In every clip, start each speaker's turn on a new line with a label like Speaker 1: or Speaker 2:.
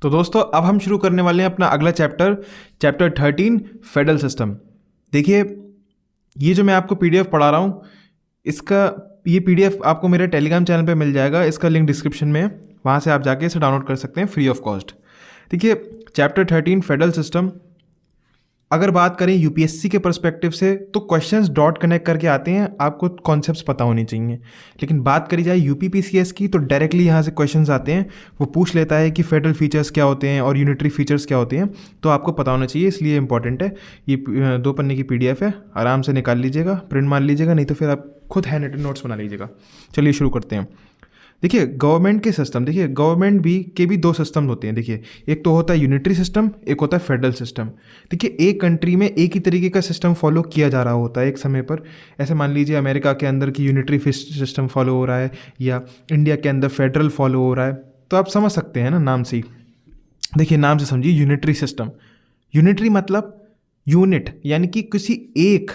Speaker 1: तो दोस्तों अब हम शुरू करने वाले हैं अपना अगला चैप्टर, चैप्टर 13 फेडरल सिस्टम। देखिए, ये जो मैं आपको पीडीएफ पढ़ा रहा हूँ, इसका ये पीडीएफ आपको मेरे टेलीग्राम चैनल पे मिल जाएगा। इसका लिंक डिस्क्रिप्शन में है, वहाँ से आप जाके इसे डाउनलोड कर सकते हैं फ्री ऑफ कॉस्ट। देखिए, चैप्टर 13 फेडरल सिस्टम, अगर बात करें यूपीएससी के पर्सपेक्टिव से तो क्वेश्चंस डॉट कनेक्ट करके आते हैं, आपको कॉन्सेप्ट्स पता होनी चाहिए। लेकिन बात करी जाए यूपीपीसीएस की तो डायरेक्टली यहाँ से क्वेश्चंस आते हैं, वो पूछ लेता है कि फेडरल फीचर्स क्या होते हैं और यूनिटरी फीचर्स क्या होते हैं, तो आपको पता होना चाहिए, इसलिए इंपॉर्टेंट है। ये 2 पन्ने की पीडीएफ है, आराम से निकाल लीजिएगा, प्रिंट मार लीजिएगा, नहीं तो फिर आप खुद हैंड रिटन नोट्स बना लीजिएगा। चलिए शुरू करते हैं। देखिए, गवर्नमेंट के सिस्टम, देखिए गवर्नमेंट के भी 2 सिस्टम होते हैं। देखिए, एक तो होता है यूनिटरी सिस्टम, एक होता है फेडरल सिस्टम। देखिए, एक कंट्री में एक ही तरीके का सिस्टम फॉलो किया जा रहा होता है एक समय पर। ऐसे मान लीजिए अमेरिका के अंदर की यूनिटरी सिस्टम फॉलो हो रहा है या इंडिया के अंदर फेडरल फॉलो हो रहा है, तो आप समझ सकते हैं ना नाम से ही। देखिए, नाम से समझिए यूनिटरी सिस्टम। यूनिटरी मतलब यूनिट, यानी कि किसी एक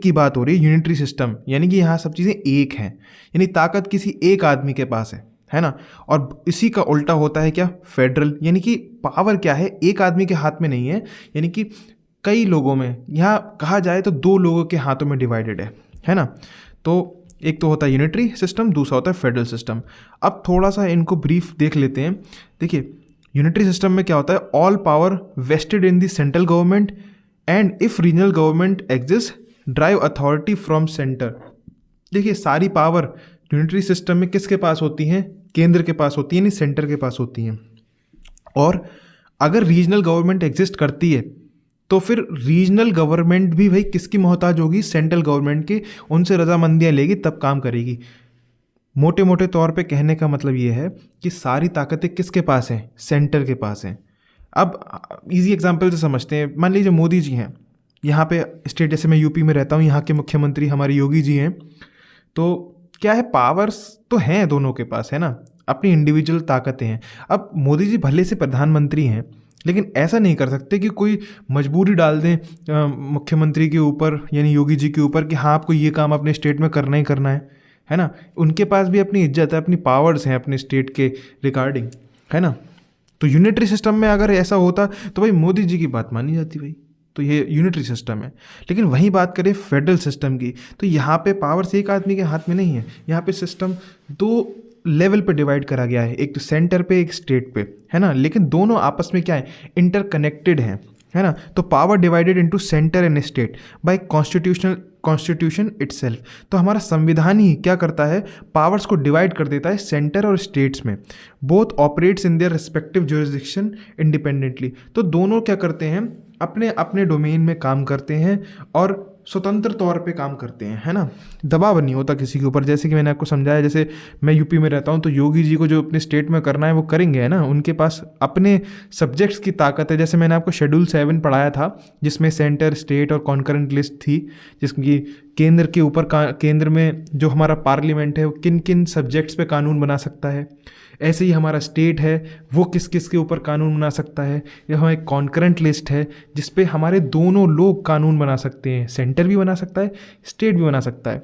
Speaker 1: की बात हो रही है। यूनिटरी सिस्टम यानी कि यहाँ सब चीज़ें एक हैं, यानी ताकत किसी एक आदमी के पास है ना। और इसी का उल्टा होता है क्या, फेडरल, यानी कि पावर क्या है, एक आदमी के हाथ में नहीं है, यानी कि कई लोगों में, यहाँ कहा जाए तो 2 लोगों के हाथों में डिवाइडेड है ना। तो एक तो होता है यूनिटरी सिस्टम, दूसरा होता है फेडरल सिस्टम। अब थोड़ा सा इनको ब्रीफ देख लेते हैं। देखिए, यूनिटरी सिस्टम में क्या होता है, all power vested in the central government and if regional government exist drive authority from centre. देखिए, सारी पावर यूनिटरी सिस्टम में किसके पास होती हैं, केंद्र के पास होती है, नहीं सेंटर के पास होती हैं। और अगर रीजनल गवर्नमेंट एग्जिस्ट करती है तो फिर रीजनल गवर्नमेंट भी भाई किसकी मोहताज होगी, सेंट्रल गवर्नमेंट की, उनसे रजामंदियाँ लेगी तब काम करेगी। मोटे मोटे तौर पे कहने का मतलब ये है कि सारी ताकतें किसके पास हैं, सेंटर के पास हैं। अब इजी एग्जांपल से समझते हैं। मान लीजिए मोदी जी हैं, यहाँ पे स्टेट, जैसे मैं यूपी में रहता हूँ, यहाँ के मुख्यमंत्री हमारे योगी जी हैं। तो क्या है, पावर्स तो हैं दोनों के पास, है ना, अपनी इंडिविजुअल ताकतें हैं। अब मोदी जी भले से प्रधानमंत्री हैं, लेकिन ऐसा नहीं कर सकते कि कोई मजबूरी डाल दें मुख्यमंत्री के ऊपर, यानी योगी जी के ऊपर, कि हाँ आपको ये काम अपने स्टेट में करना ही करना है ना। उनके पास भी अपनी इज्जत है, अपनी पावर्स हैं अपने स्टेट के रिगार्डिंग, है ना। तो यूनिटरी सिस्टम में अगर ऐसा होता तो भाई मोदी जी की बात मानी जाती भाई, तो ये यूनिटरी सिस्टम है। लेकिन वहीं बात करें फेडरल सिस्टम की, तो यहाँ पे पावर्स एक आदमी के हाथ में नहीं है। यहाँ पे सिस्टम 2 लेवल पे डिवाइड करा गया है, एक तो सेंटर पे, एक स्टेट पे, है ना। लेकिन दोनों आपस में क्या है, इंटरकनेक्टेड हैं, है ना। तो power divided into centre and state by constitution itself. तो हमारा संविधान ही क्या करता है, पावर्स को डिवाइड कर देता है सेंटर और स्टेट्स में। Both operates in their respective jurisdiction independently. तो दोनों क्या करते हैं, अपने अपने डोमेन में काम करते हैं और स्वतंत्र तौर पे काम करते हैं, है ना। दबाव नहीं होता किसी के ऊपर। जैसे कि मैंने आपको समझाया, जैसे मैं यूपी में रहता हूँ तो योगी जी को जो अपने स्टेट में करना है वो करेंगे, है ना। उनके पास अपने सब्जेक्ट्स की ताकत है। जैसे मैंने आपको शेड्यूल 7 पढ़ाया था, जिसमें सेंटर, स्टेट और कॉन्करेंट लिस्ट थी, जिसकी केंद्र के ऊपर केंद्र में जो हमारा पार्लियामेंट है वो किन किन सब्जेक्ट्स पे कानून बना सकता है। ऐसे ही हमारा स्टेट है, वो किस किस के ऊपर कानून बना सकता है। यह हमारी कॉन्करेंट लिस्ट है, जिस पे हमारे दोनों लोग कानून बना सकते हैं, सेंटर भी बना सकता है, स्टेट भी बना सकता है।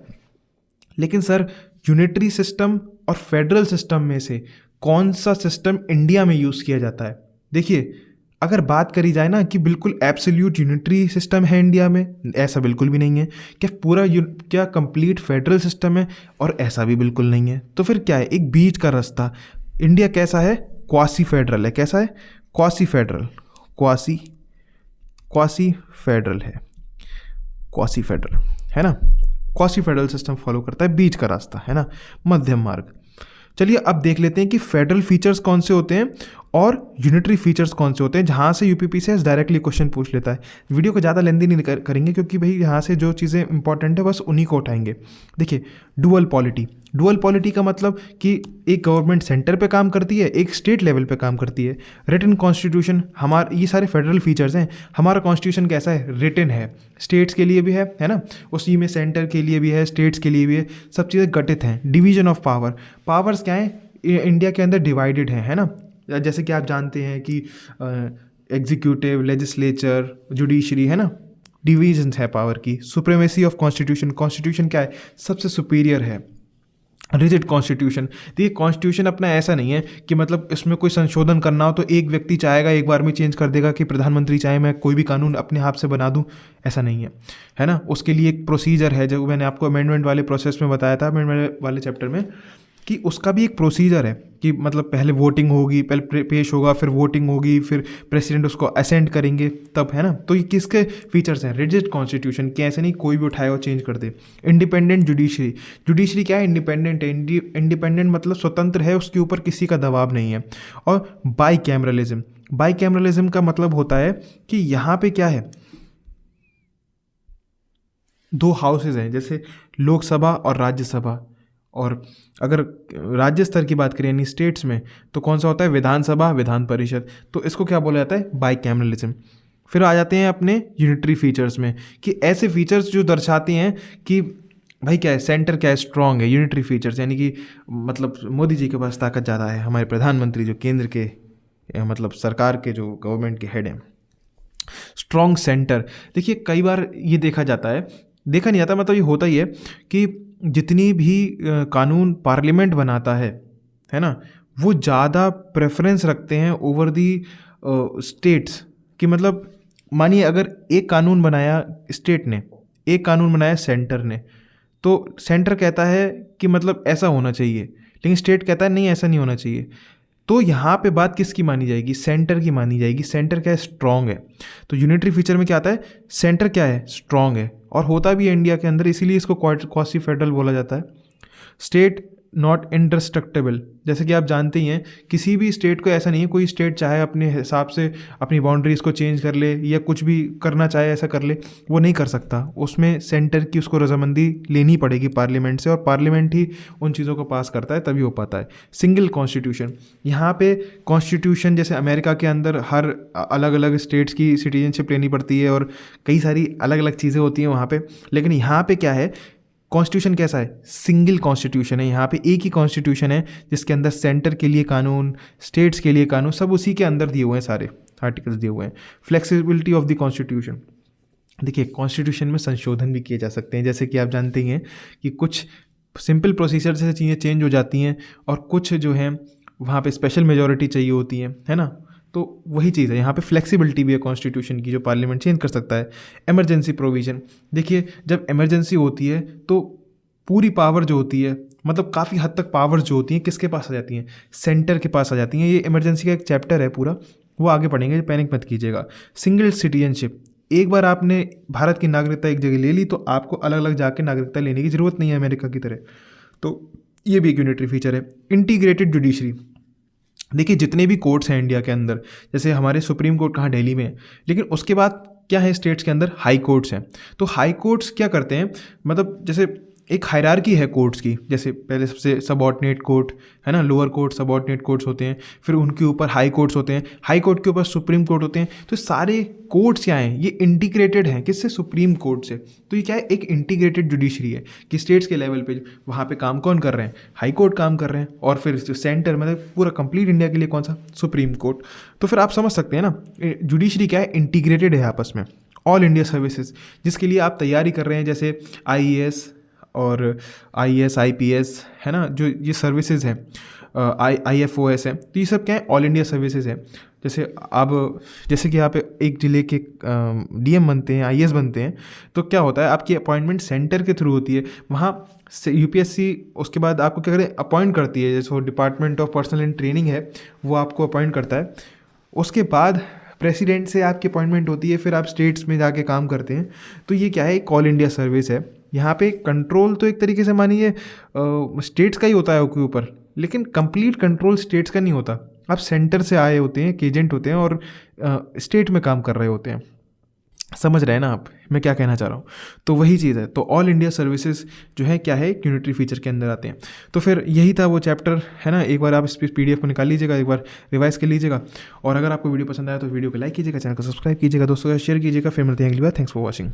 Speaker 1: लेकिन सर, यूनिटरी सिस्टम और फेडरल सिस्टम में से कौन सा सिस्टम इंडिया में यूज़ किया जाता है? देखिए, अगर बात करी जाए ना कि बिल्कुल एब्सोल्यूट यूनिटरी सिस्टम है इंडिया में, ऐसा बिल्कुल भी नहीं है। क्या पूरा क्या कंप्लीट फेडरल सिस्टम है? और ऐसा भी बिल्कुल नहीं है। तो फिर क्या है, एक बीच का रास्ता। इंडिया कैसा है, क्वासी फेडरल है। कैसा है, क्वासी फेडरल, क्वासी फेडरल है, क्वासी फेडरल, है ना। क्वासी फेडरल सिस्टम फॉलो करता है, बीच का रास्ता, है ना, मध्यम मार्ग। चलिए अब देख लेते हैं कि फेडरल फीचर्स कौन से होते हैं और यूनिटरी फीचर्स कौन से होते हैं, जहाँ से यूपीपीसीएस डायरेक्टली क्वेश्चन पूछ लेता है। वीडियो को ज़्यादा लेंदी नहीं करेंगे, क्योंकि भाई यहाँ से जो चीज़ें इंपॉर्टेंट है बस उन्हीं को उठाएंगे। देखिए, डुअल पॉलिटी का मतलब कि एक गवर्नमेंट सेंटर पे काम करती है, एक स्टेट लेवल पे काम करती है। रिटन कॉन्स्टिट्यूशन, हमारे ये सारे फेडरल फीचर्स हैं। हमारा कॉन्स्टिट्यूशन कैसा है, रिटन है, स्टेट्स के लिए भी है ना, उसी में सेंटर के लिए भी है, स्टेट्स के लिए भी है, सब चीज़ें गठित हैं। डिवीजन ऑफ पावर्स क्या है, इंडिया के अंदर डिवाइडेड है ना। जैसे कि आप जानते हैं कि एग्जीक्यूटिव, लेजिस्लेचर, जुडिशरी, है ना, डिवीजन्स है पावर की। सुप्रीमेसी ऑफ कॉन्स्टिट्यूशन क्या है, सबसे सुपीरियर है। Rigid constitution. देखिए कॉन्स्टिट्यूशन अपना ऐसा नहीं है कि मतलब इसमें कोई संशोधन करना हो तो एक व्यक्ति चाहेगा एक बार में चेंज कर देगा, कि प्रधानमंत्री चाहे मैं कोई भी कानून अपने हाथ से बना दूं, ऐसा नहीं है ना। उसके लिए एक प्रोसीजर है, जो मैंने आपको अमेंडमेंट वाले प्रोसेस में बताया था, अमेंडमेंट वाले चैप्टर में, कि उसका भी एक प्रोसीजर है कि मतलब पहले वोटिंग होगी, पहले पेश होगा, फिर वोटिंग होगी, फिर प्रेसिडेंट उसको असेंट करेंगे तब, है ना। तो ये किसके फीचर्स हैं? रिजिड कॉन्स्टिट्यूशन के, ऐसे नहीं कोई भी उठाए और चेंज कर दे। इंडिपेंडेंट जुडिशरी, जुडिशरी क्या है? इंडिपेंडेंट है। इंडिपेंडेंट मतलब स्वतंत्र है, उसके ऊपर किसी का दबाव नहीं है। और बाई कैमरलिज्म, बाई कैमरलिज्म का मतलब होता है कि यहाँ पे क्या है, दो हाउसेज हैं, जैसे लोकसभा और राज्यसभा। और अगर राज्य स्तर की बात करें यानी स्टेट्स में, तो कौन सा होता है? विधानसभा, विधान परिषद। तो इसको क्या बोला जाता है? बाईकैमरलिज्म। फिर आ जाते हैं अपने यूनिटरी फीचर्स में, कि ऐसे फीचर्स जो दर्शाते हैं कि भाई क्या है, सेंटर क्या है, स्ट्रांग है। यूनिटरी फीचर्स यानी कि मतलब मोदी जी के पास ताकत ज़्यादा है, हमारे प्रधानमंत्री जो केंद्र के मतलब सरकार के जो गवर्नमेंट के हेड हैं। स्ट्रॉन्ग सेंटर, देखिए कई बार ये देखा जाता है, देखा नहीं जाता, मतलब ये होता ही है कि जितनी भी कानून पार्लियामेंट बनाता है ना, वो ज़्यादा प्रेफरेंस रखते हैं ओवर दी स्टेट्स। कि मतलब मानिए अगर एक कानून बनाया स्टेट ने, एक कानून बनाया सेंटर ने, तो सेंटर कहता है कि मतलब ऐसा होना चाहिए, लेकिन स्टेट कहता है नहीं ऐसा नहीं होना चाहिए। तो यहाँ पे बात किसकी मानी जाएगी? सेंटर की मानी जाएगी। सेंटर क्या है? स्ट्रॉन्ग है। तो यूनिटरी फीचर में क्या आता है? सेंटर क्या है? स्ट्रॉन्ग है। और होता भी है इंडिया के अंदर, इसीलिए इसको क्वासी फेडरल बोला जाता है। स्टेट नॉट इंडिस्ट्रक्टेबल, जैसे कि आप जानते ही हैं, किसी भी स्टेट को ऐसा नहीं है कोई स्टेट चाहे अपने हिसाब से अपनी बाउंड्रीज़ को चेंज कर ले या कुछ भी करना चाहे ऐसा कर ले, वो नहीं कर सकता। उसमें सेंटर की उसको रजामंदी लेनी पड़ेगी पार्लियामेंट से, और पार्लियामेंट ही उन चीज़ों को पास करता है, तभी हो पाता है। सिंगल कॉन्स्टिट्यूशन, यहाँ पे कॉन्स्टिट्यूशन जैसे अमेरिका के अंदर हर अलग अलग स्टेट्स की सिटीजनशिप लेनी पड़ती है और कई सारी अलग अलग चीज़ें होती हैं वहाँ पे, लेकिन यहाँ पे क्या है, कॉन्स्टिट्यूशन कैसा है? सिंगल कॉन्स्टिट्यूशन है। यहाँ पे एक ही कॉन्स्टिट्यूशन है जिसके अंदर सेंटर के लिए कानून, स्टेट्स के लिए कानून, सब उसी के अंदर दिए हुए हैं, सारे आर्टिकल्स दिए हुए हैं। फ्लेक्सिबिलिटी ऑफ द कॉन्स्टिट्यूशन, देखिए कॉन्स्टिट्यूशन में संशोधन भी किए जा सकते हैं, जैसे कि आप जानते ही हैं कि कुछ सिंपल प्रोसीजर से चीज़ें चेंज हो जाती हैं, और कुछ जो हैं वहाँ पे स्पेशल मेजॉरिटी चाहिए होती है ना। तो वही चीज़ है, यहाँ पे फ्लेक्सिबिलिटी भी है कॉन्स्टिट्यूशन की, जो पार्लियामेंट चेंज कर सकता है। इमरजेंसी प्रोविज़न, देखिए जब इमरजेंसी होती है तो पूरी पावर जो होती है, मतलब काफ़ी हद तक पावर जो होती हैं किसके पास आ जाती हैं? सेंटर के पास आ जाती हैं। ये इमरजेंसी का एक चैप्टर है पूरा, वो आगे पढ़ेंगे, पैनिक मत कीजिएगा। सिंगल सिटीजनशिप, एक बार आपने भारत की नागरिकता एक जगह ले ली तो आपको अलग अलग जाके नागरिकता लेने की ज़रूरत नहीं है अमेरिका की तरह। तो ये भी एक यूनिटरी फीचर है। इंटीग्रेटेड जुडिशरी, देखिए जितने भी कोर्ट्स हैं इंडिया के अंदर, जैसे हमारे सुप्रीम कोर्ट कहाँ दिल्ली में है, लेकिन उसके बाद क्या है, स्टेट्स के अंदर हाई कोर्ट्स हैं। तो हाई कोर्ट्स क्या करते हैं, मतलब जैसे एक हायरार्की है कोर्ट्स की, जैसे पहले सबसे सबऑर्डिनेट कोर्ट है ना, लोअर कोर्ट, सबऑर्डिनेट कोर्ट्स होते हैं, फिर उनके ऊपर हाई कोर्ट्स होते हैं, हाई कोर्ट के ऊपर सुप्रीम कोर्ट होते हैं। तो सारे कोर्ट्स क्या हैं, ये इंटीग्रेटेड हैं किससे? सुप्रीम कोर्ट से। तो ये क्या है, एक इंटीग्रेटेड जुडिशरी है कि स्टेट्स के लेवल पे वहाँ पे काम कौन कर रहे हैं? हाई कोर्ट काम कर रहे हैं, और फिर जो सेंटर मतलब पूरा कंप्लीट इंडिया के लिए कौन सा? Supreme court. तो फिर आप समझ सकते हैं ना, जुडिशरी क्या है, इंटीग्रेटेड है आपस में। ऑल इंडिया सर्विसेज, जिसके लिए आप तैयारी कर रहे हैं, जैसे IAS और IAS IPS है ना, जो ये सर्विसेज हैं, IFOS है, तो ये सब क्या है, ऑल इंडिया सर्विसेज है। जैसे अब जैसे कि आप एक ज़िले के DM बनते हैं, IAS बनते हैं, तो क्या होता है, आपकी अपॉइंटमेंट सेंटर के थ्रू होती है। वहाँ से UPSC उसके बाद आपको क्या करे, अपॉइंट करती है, जैसे department of personal and training है, वो आपको अपॉइंट करता है। उसके बाद प्रेसिडेंट से आपकी अपॉइंटमेंट होती है, फिर आप स्टेट्स में जाके काम करते हैं। तो ये क्या है, एक ऑल इंडिया सर्विस है। यहाँ पे कंट्रोल तो एक तरीके से मानिए स्टेट्स का ही होता है उसके ऊपर, लेकिन कंप्लीट कंट्रोल स्टेट्स का नहीं होता। आप सेंटर से आए होते हैं, एक एजेंट होते हैं, और स्टेट में काम कर रहे होते हैं। समझ रहे हैं ना आप मैं क्या कहना चाह रहा हूँ? तो वही चीज़ है। तो ऑल इंडिया सर्विसेज जो है क्या है, यूनिटरी फीचर के अंदर आते हैं। तो फिर यही था वो चैप्टर, है ना। एक बार आप इस PDF को निकाल लीजिएगा, एक बार रिवाइज कर लीजिएगा, और अगर आपको वीडियो पसंद आया तो वीडियो को लाइक कीजिएगा, चैनल को सब्सक्राइब कीजिएगा, दोस्तों का शेयर कीजिएगा। फिर मिलते हैं अगली बार। Thanks for watching.